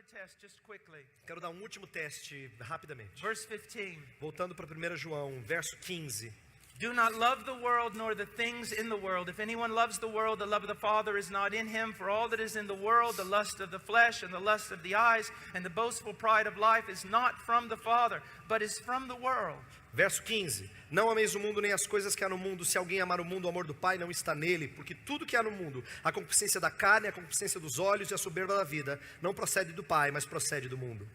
other test just quickly. Quero dar um último teste rapidamente. Verse 15. Voltando para 1 João, verso 15. Do not love the world nor the things in the world. If anyone loves the world, the love of the Father is not in him. For all that is in the world, the lust of the flesh and the lust of the eyes and the boastful pride of life is not from the Father, but is from the world. Verso 15. Não ameis o mundo nem as coisas que há no mundo. Se alguém amar o mundo, o amor do Pai não está nele. Porque tudo que há no mundo, a concupiscência da carne, a concupiscência dos olhos e a soberba da vida, não procede do Pai, mas procede do mundo.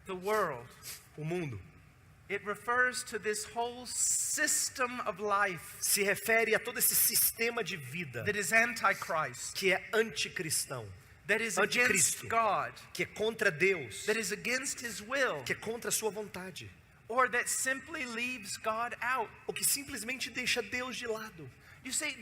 The world. O mundo. It refers to this whole system of life Se refere a todo esse sistema de vida that is antichrist, que é anticristão, that is Anticristo. against God, que é contra Deus, that is against His will, que é contra a sua vontade, or that simply leaves God out. ou que simplesmente deixa Deus de lado. You see,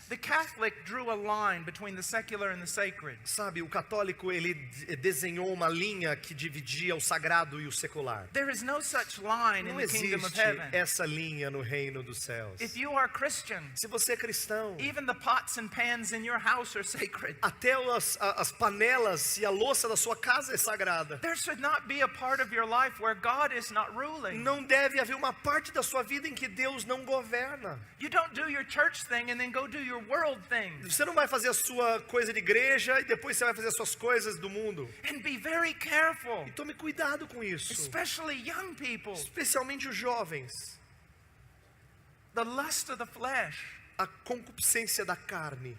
the Catholic drew a line between the secular and the sacred. Sabe, o católico ele desenhou uma linha que dividia o sagrado e o secular. There is no such line in Não the kingdom of existe heaven. essa linha no reino dos céus. If you are Christian, Se você é cristão, even the pots and pans in your house are sacred. até as panelas e a louça da sua casa é sagrada. There should not be a part of your life where God is not ruling. Não deve haver uma parte da sua vida em que Deus não governa. You don't do your church thing and then go do your world thing. Você não vai fazer a sua coisa de igreja e depois você vai fazer as suas coisas do mundo. And be very careful, E tome cuidado com isso. especially young people. Especialmente os jovens. The lust of the flesh, A concupiscência da carne,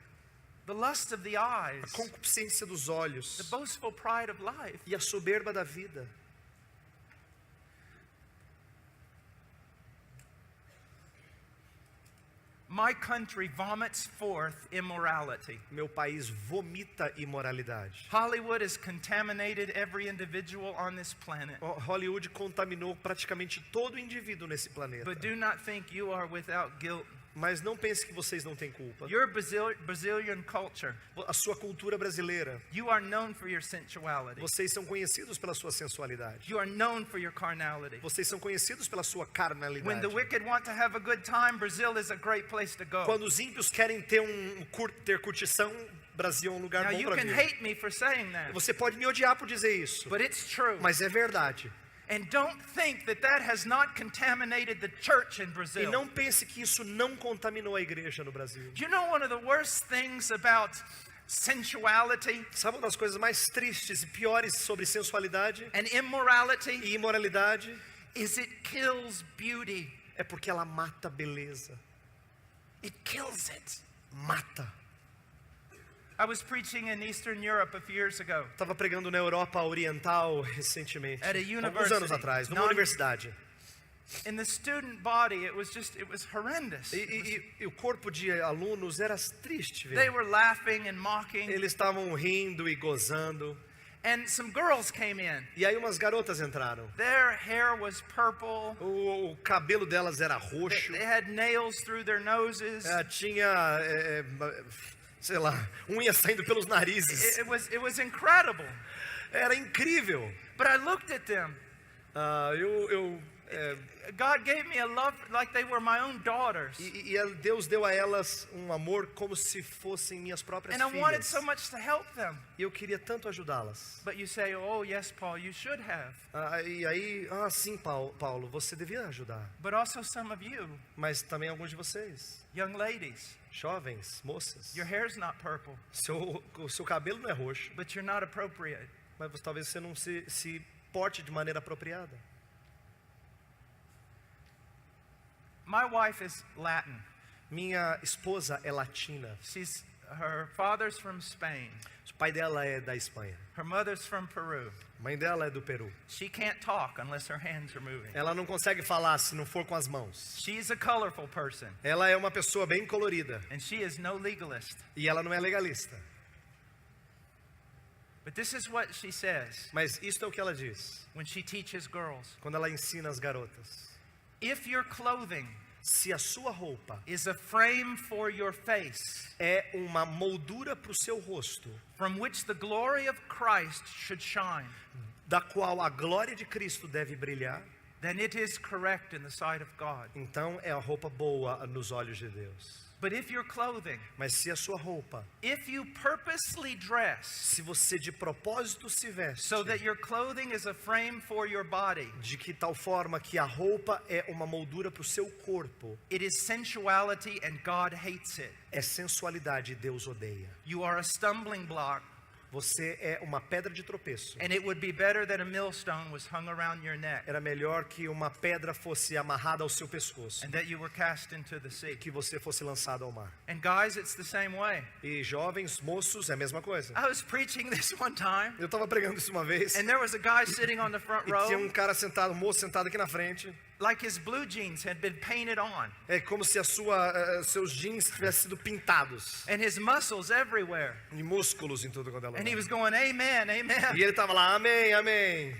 the lust of the eyes, a concupiscência dos the olhos boastful pride of life. e a soberba da vida. My country vomits forth immorality. Meu país vomita imoralidade. Hollywood has contaminated every individual on this planet. Hollywood contaminou praticamente todo indivíduo nesse planeta. But do not think you are without guilt. Mas não pense que vocês não têm culpa. Your Brazilian culture, A sua cultura brasileira, you are known for your sensuality. vocês são conhecidos pela sua sensualidade. You are known for your carnality. Vocês são conhecidos pela sua When carnalidade. the wicked want to have a good time, Brazil is a great place to go. Quando os ímpios querem ter ter curtição, Brasil é um lugar Now bom you para can vir. hate me for saying that, Você pode me odiar por dizer isso, but it's true. mas é verdade. And don't think that that has not contaminated the church in E Brazil. não pense que isso não contaminou a igreja no Brasil. Do you know one of the worst things about sensuality Sabe uma das coisas mais tristes e piores sobre sensualidade and immorality? e imoralidade? Is it kills beauty. É porque ela mata a beleza. It kills it. Mata. I was preaching in Eastern Europe a few years ago. Estava pregando na Europa Oriental recentemente, At a alguns university. anos atrás, numa Non- universidade. In the student body, it was horrendous. E o corpo de alunos era triste, They viu? were laughing and mocking. Eles estavam rindo e gozando. And some girls came in. E aí umas garotas entraram. Their hair was purple. O cabelo delas era roxo. They had nails through their noses. Tinha, sei lá, unha saindo pelos narizes. It was incredible. Era incrível. But I looked at them. God gave me a love like they were my own daughters. E Deus deu a elas um amor como se fossem minhas próprias And I wanted filhas. so much to help them. E eu queria tanto ajudá-las. But you say, oh, yes, Paul, you should have. E aí, sim, Paulo, você devia ajudar. But also some of you, Mas também alguns de vocês, young ladies, jovens, moças, your hair's not purple, o seu cabelo não é roxo, but you're not appropriate. mas talvez você não se porte de maneira apropriada. My wife is Latin. Minha esposa é latina. Her father's from Spain. O pai dela é da Espanha. Her mother's from Peru. A mãe dela é do Peru. She can't talk unless her hands are moving. Ela não consegue falar se não for com as mãos. She's a colorful person, Ela é uma pessoa bem colorida. and she is no legalist. E ela não é legalista. But this is what she says Mas isto é o que ela diz when she teaches girls. quando ela ensina as garotas. If your clothing Se a sua roupa is a frame for your face, é uma moldura para o seu rosto, from which the glory of Christ should shine, da qual a glória de Cristo deve brilhar, then it is correct in the sight of God. então é a roupa boa nos olhos de Deus. But if your clothing, Mas se a sua roupa, if you purposely dress se você de propósito se veste, so that your clothing is a frame for your body, de que tal forma que a roupa é uma moldura para o seu corpo, it is sensuality and God hates it. é sensualidade e Deus odeia. You are a stumbling block, Você é uma pedra de tropeço. and it would be better that a millstone was hung around your neck Era melhor que uma pedra fosse amarrada ao seu pescoço, and that you were cast into the sea. que você fosse lançado ao mar. And guys, it's the same way. E jovens, moços, é a mesma coisa. I was preaching this one time, Eu estava pregando isso uma vez, and there was a guy sitting on the front e tinha row, cara sentado, um moço sentado aqui na frente. like his blue jeans had been painted on, É como se seus jeans tivessem sido pintados. and his muscles everywhere. E músculos em tudo quanto é lugar. And he was going, amen, amen. E ele estava lá, amém, amém.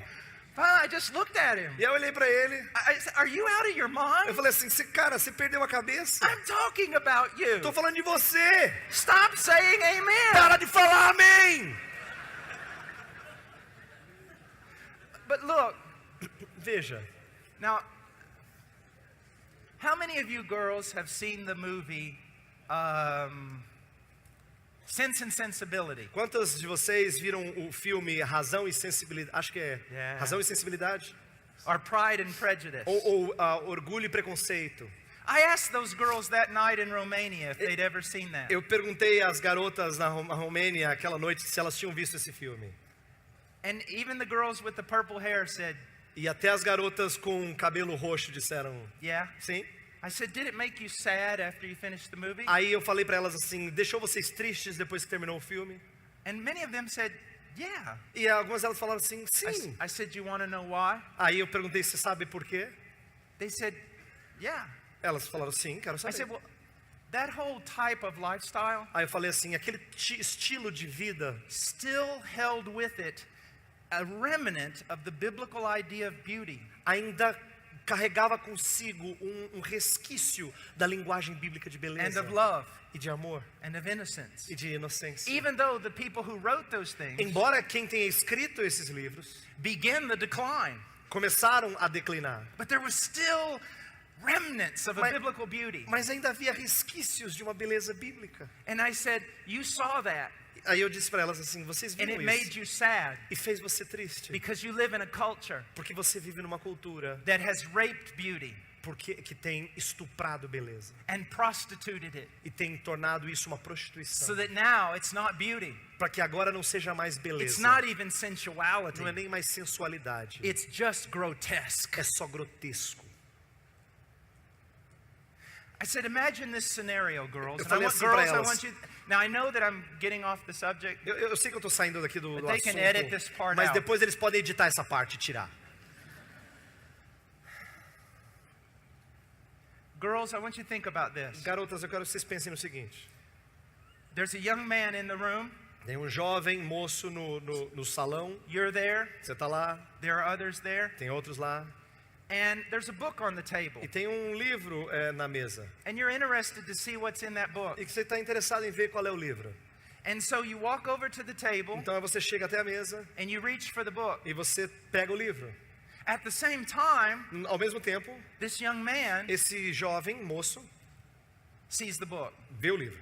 I just looked at him. E eu olhei para ele, I said, are you out of your eu mind? falei assim, cara, você perdeu a cabeça? I'm talking about you. Estou falando de você. Stop saying amen. Para de falar amém. But look, Veja, now, how many of you girls have seen the movie Sense and Sensibility? quantas de vocês viram o filme Razão e Sensibilidade? Acho que é Yeah. Razão e Sensibilidade? Or Pride and Prejudice? Ou Orgulho e Preconceito. I asked those girls that night in Romania if they'd ever seen that. Eu perguntei às garotas na Romênia aquela noite se elas tinham visto esse filme. And even the girls with the purple hair said, E até as garotas com cabelo roxo disseram yeah. sim. I said, did it make you sad after you finished the movie? Aí eu falei para elas assim, deixou vocês tristes depois que terminou o filme? And many of them said, yeah. E algumas delas falaram assim, sim. I said, you want to know why? Aí eu perguntei, você sabe por quê? They said, yeah. Elas falaram, sim, quero I saber. said, well, that whole type of lifestyle Aí eu falei assim, aquele estilo de vida still held with it a remnant of the biblical idea of beauty. ainda carregava consigo um resquício da linguagem bíblica de And beleza of love e de amor and of innocence. e de inocência. Even though the people who wrote those things Embora quem tenha escrito esses livros began the decline, começaram a declinar, but there was still remnants of a Mas- biblical beauty. mas ainda havia resquícios de uma beleza bíblica. And I said, you saw that, Aí eu disse para elas assim, vocês and viram it made isso you sad e fez você triste, because you live in a culture porque você vive numa cultura that has raped beauty que tem estuprado beleza and prostituted it, e tem tornado isso uma prostituição, so that now it's not beauty. para que agora não seja mais It's beleza, not even sensuality. não é nem mais sensualidade, It's just grotesque. é só grotesco. I said, imagine this scenario, girls. Eu And I falei want, assim pra girls, I elas. want you. Now I know that I'm getting off the subject. Eu sei que eu estou saindo daqui do But they can edit this assunto, part mas out. depois eles podem editar essa parte e tirar. Girls, I want you to think about this. Garotas, eu quero que vocês pensem no seguinte: There's a young man in the room. tem um jovem moço no salão, You're there. você está lá, There are others there. tem outros lá, And there's a book on the table. e tem um livro na mesa, And you're interested to see what's in that book. e que você está interessado em ver qual é o livro. And so you walk over to the table Então você chega até a mesa and you reach for the book. e você pega o livro. At the same time, Ao mesmo tempo, this young man esse jovem moço sees the book. vê o livro.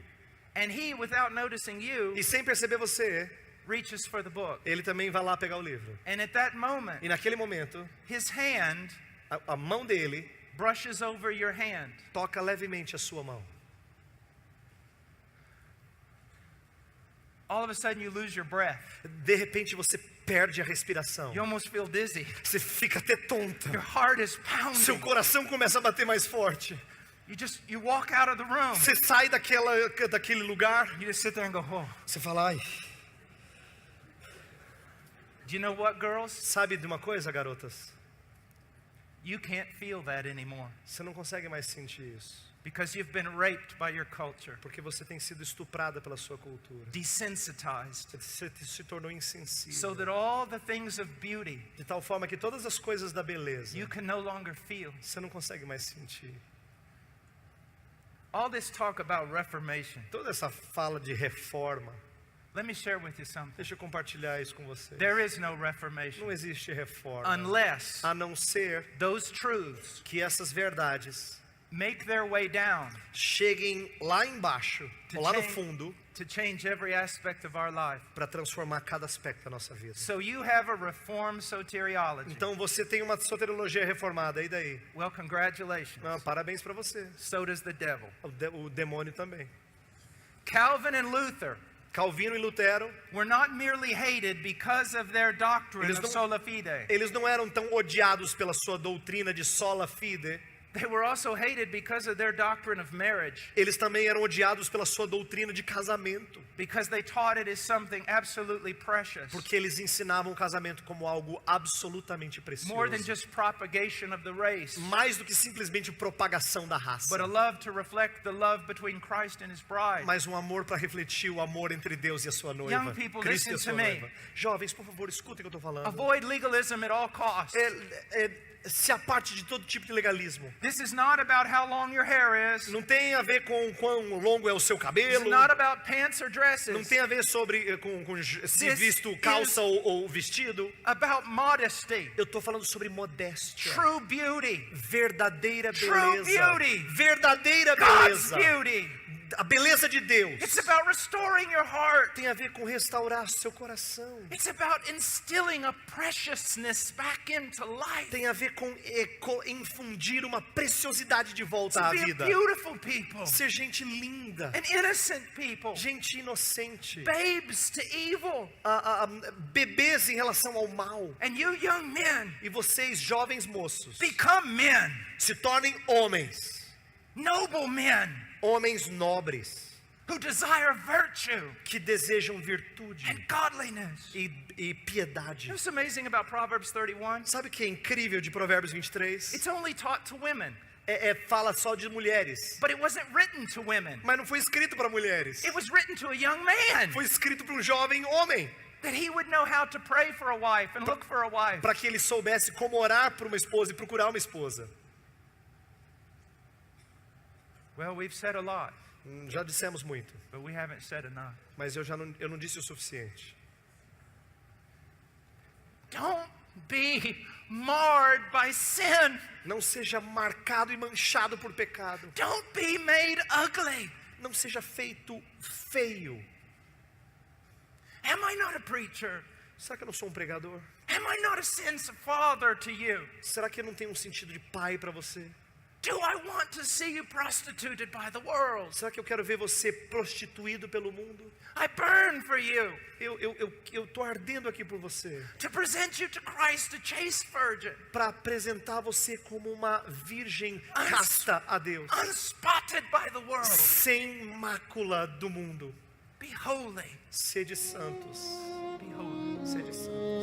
And he, without noticing you, E sem perceber você, reaches for the book. ele também vai lá pegar o livro. And at that moment, E naquele momento, his hand a mão dele brushes over your hand. toca levemente a sua mão. All of a sudden, you lose your breath. De repente você perde a respiração. You almost feel dizzy. Você fica até tonta. Your heart is Seu pounding. coração começa a bater mais forte. You walk out of the room. Você sai daquele lugar. You just sit there and go, oh. Você fala, ai. Do you know what, girls? Sabe de uma coisa, garotas? You can't feel that anymore Você não consegue mais sentir isso. because you've been raped by your culture, Porque você tem sido estuprada pela sua cultura. desensitized, Você se tornou so insensível. that all the things of beauty De tal forma que todas as coisas da beleza, you can no longer feel. você não consegue mais sentir. All this talk about reformation, Toda essa fala de reforma, Let me share with you something. Deixa eu compartilhar isso com vocês. There is no reformation Não existe reforma, unless a não ser those truths que essas verdades make their way down cheguem lá embaixo, To ou lá no change- fundo, to change every aspect of our life. para transformar cada aspecto da nossa vida. So you have a reformed soteriology. Então você tem uma soteriologia reformada, e daí? Well, congratulations. Não, parabéns para você. So does the devil. O demônio também. Calvin and Luther Calvino e Lutero, were not merely hated because of their doctrine Eles of não- sola fide. eles não eram tão odiados pela sua doutrina de sola fide. They were also hated because of their doctrine of marriage, Eles também eram odiados pela sua doutrina de casamento, because they taught it as something absolutely precious, porque eles ensinavam o casamento como algo absolutamente precioso. more than just propagation of the race, Mais do que simplesmente propagação da raça, but a love to reflect the love between Christ and his bride. mas um amor para refletir o amor entre Deus e a sua noiva. Young people, Cristo e a listen sua to me. noiva. Jovens, por favor, escutem o que eu estou falando. Avoid legalism at all costs. Se aparte de todo tipo de legalismo. This is not about how long your hair is. Não tem a ver com quão longo é o seu It's cabelo. not about pants or Não dresses. tem a ver sobre se This visto calça is- ou vestido. About modesty, Eu estou falando sobre modéstia. true beauty, Verdadeira True beleza. beauty. Verdadeira God's beleza. beauty. A beleza de Deus It's about restoring your heart. tem a ver com restaurar seu coração. It's about instilling a preciousness back into life. Tem a ver com infundir uma preciosidade de volta To à be a vida. beautiful people, Ser gente linda. an innocent people, Gente inocente. babes to evil. Bebês em relação ao mal. And you young men, E vocês, jovens moços, become men, se tornem homens. noble men Homens nobres. who desire virtue Que desejam virtude and godliness. e piedade. You know what's amazing about Proverbs 31? Sabe o que é incrível de Provérbios 23? It's only taught to women, Fala só de mulheres. but it wasn't written to women. Mas não foi escrito para mulheres. It was written to a young man, Foi escrito para um jovem homem. that he would know how to pray for a wife and look for a wife. Para que ele soubesse como orar por uma esposa e procurar uma esposa. Well, we've said a lot, Já dissemos muito. but we haven't said enough. Mas eu não disse o suficiente. Don't be marred by sin. Não seja marcado e manchado por pecado. Don't be made ugly. Não seja feito feio. Am I not a preacher? Será que eu não sou um pregador? Am I not a sense of father to you? Será que eu não tenho um sentido de pai para você? Do I want to see you prostituted by the world? Será que eu quero ver você prostituído pelo mundo? I burn for you Eu tô ardendo aqui por você. to present you to Christ, a chaste virgin, Para apresentar você como uma virgem casta a Deus. unspotted by the world. Sem mácula do mundo. Be holy. Sede santos. Be holy. Sede santos.